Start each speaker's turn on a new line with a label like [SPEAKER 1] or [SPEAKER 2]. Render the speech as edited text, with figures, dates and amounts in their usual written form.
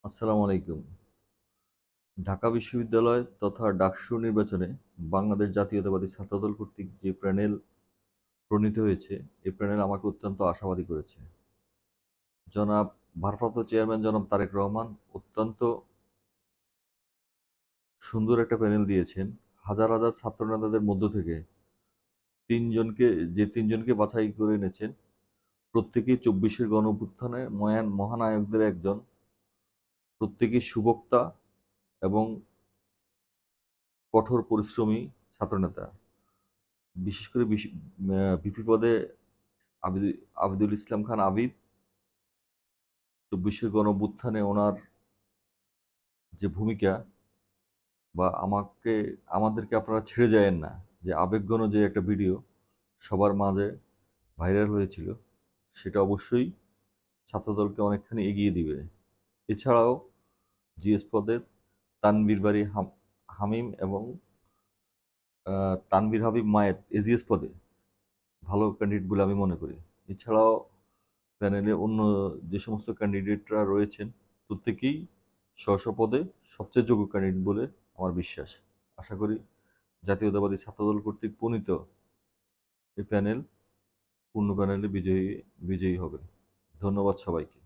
[SPEAKER 1] আসসালামু আলাইকুম। ঢাকা বিশ্ববিদ্যালয় তথা ডাকসু নির্বাচনে বাংলাদেশ জাতীয়তাবাদী ছাত্রদল কর্তৃক যে প্যানেল প্রণীত হয়েছে, এই প্যানেল আমাকে অত্যন্ত আশাবাদী করেছে। জনাব ভারপ্রাপ্ত চেয়ারম্যান জনাব তারেক রহমান অত্যন্ত সুন্দর একটা প্যানেল দিয়েছেন। হাজার হাজার ছাত্রনেতাদের মধ্য থেকে তিনজনকে বাছাই করে এনেছেন, প্রত্যেকেই ২৪-এর গণঅভ্যুত্থানে মহানায়কদের একজন, প্রত্যেকেই সুবক্তা এবং কঠোর পরিশ্রমী ছাত্রনেতা। বিশেষ করে ভিপি পদে আবিদুল ইসলাম খান আবিদ, ২৪-এর গণঅভ্যুত্থানে ওনার যে ভূমিকা, বা আমাদেরকে আপনারা ছেড়ে যায়েন না, যে আবেগঘন যে একটা ভিডিও সবার মাঝে ভাইরাল হয়েছিল, সেটা অবশ্যই ছাত্রদলকে অনেকখানি এগিয়ে দিবে। এছাড়াও জিএস পদে তানভীর বারী হামিম এবং তানভীর হাবিব মায়ের এজিএস পদে ভালো ক্যান্ডিডেট বলে আমি মনে করি। এছাড়াও প্যানেলে অন্য যে সমস্ত ক্যান্ডিডেটরা রয়েছেন, প্রত্যেকেই স্ব পদে সবচেয়ে যোগ্য ক্যান্ডিডেট বলে আমার বিশ্বাস। আশা করি জাতীয়তাবাদী ছাত্রদল কর্তৃক প্রণীত এই প্যানেল পূর্ণ প্যানেলে বিজয়ী বিজয়ী হবে। ধন্যবাদ সবাইকে।